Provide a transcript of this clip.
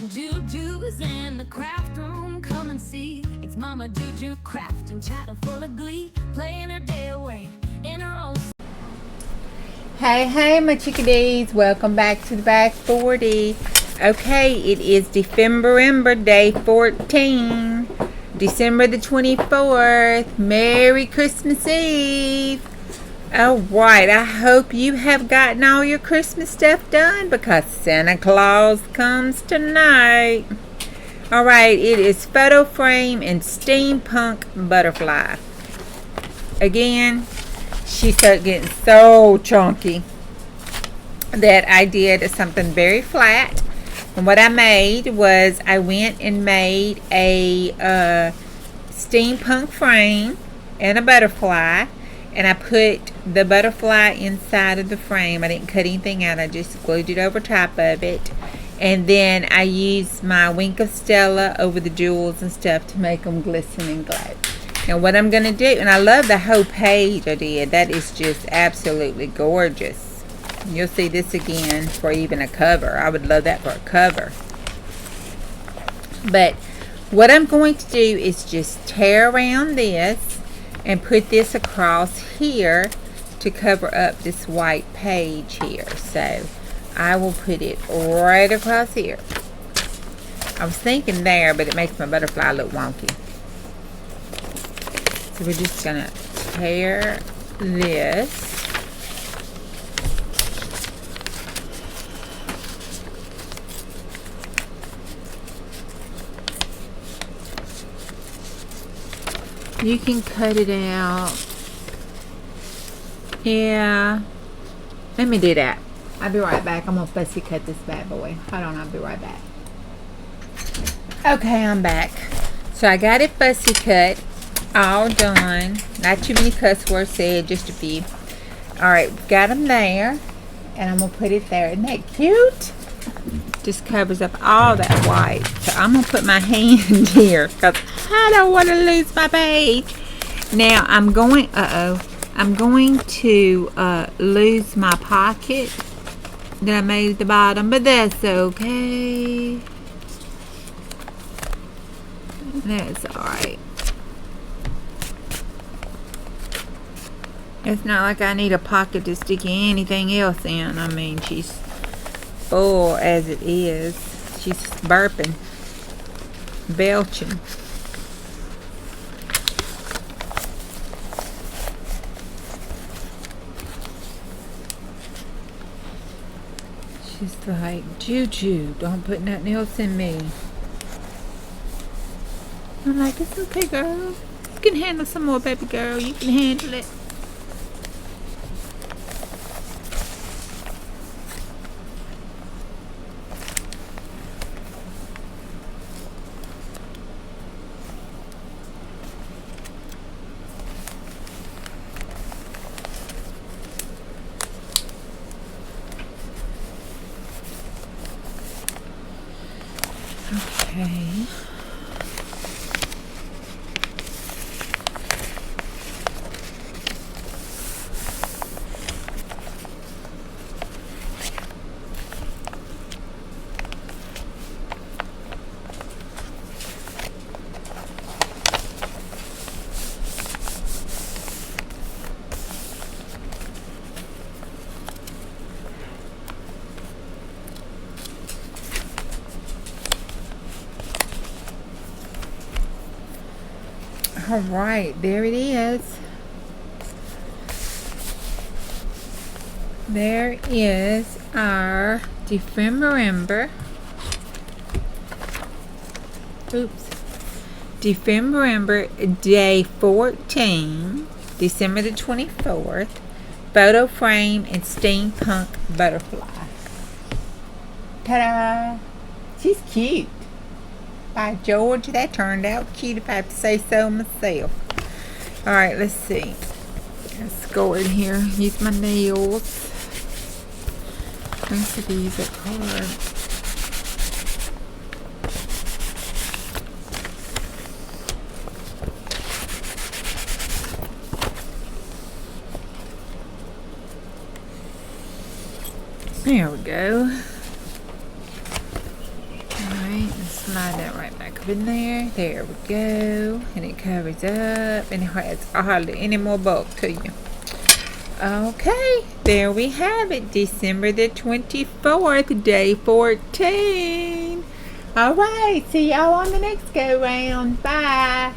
Juju's in the craft room, come and see. It's Mama Juju crafting, chatting full of glee, playing her day away in her own. Hey, my chickadees. Welcome back to the Back 40. Okay, it is December day 14. December the 24th. Merry Christmas Eve. Alright, I hope you have gotten all your Christmas stuff done because Santa Claus comes tonight. Alright, it is photo frame and steampunk butterfly. Again, she started getting so chunky that I did something very flat. And what I made was I went and made a steampunk frame and a butterfly. And I put the butterfly inside of the frame. I didn't cut anything out. I just glued it over top of it. And then I used my Wink of Stella over the jewels and stuff to make them glisten and glow. Now what I'm going to do, and I love the whole page I did. That is just absolutely gorgeous. You'll see this again for even a cover. I would love that for a cover. But what I'm going to do is just tear around this and put this across here to cover up this white page here. So I will put it right across here. I was thinking there, but it makes my butterfly look wonky. So we're just gonna tear this. You can cut it out. Yeah. Let me do that. I'll be right back. I'm going to fussy cut this bad boy. Hold on, I'll be right back. Okay, I'm back. So I got it fussy cut. All done. Not too many cuss words said, just a few. Alright, got them there. And I'm going to put it there. Isn't that cute? Just covers up all that white. So I'm going to put my hand here because I don't want to lose my page. Now I'm going to lose my pocket that I made at the bottom, but that's okay. That's alright. It's not like I need a pocket to stick anything else in. I mean, she's full as it is. She's burping, belching. She's like, Juju, don't put nothing else in me. I'm like, it's okay, girl. You can handle some more, baby girl. You can handle it. Okay. Alright, there it is. There is our December. December day 14, December the 24th, photo frame and steampunk butterfly. Ta-da! She's cute. By George, that turned out cute if I have to say so myself. Alright, let's see. Let's go in here. Use my nails. Most of these are hard. There we go. Alright, and slide that right back up in there. There we go. And it covers up and it has hardly any more bulk to you. Okay, there we have it. December the 24th, day 14. Alright, see y'all on the next go round. Bye.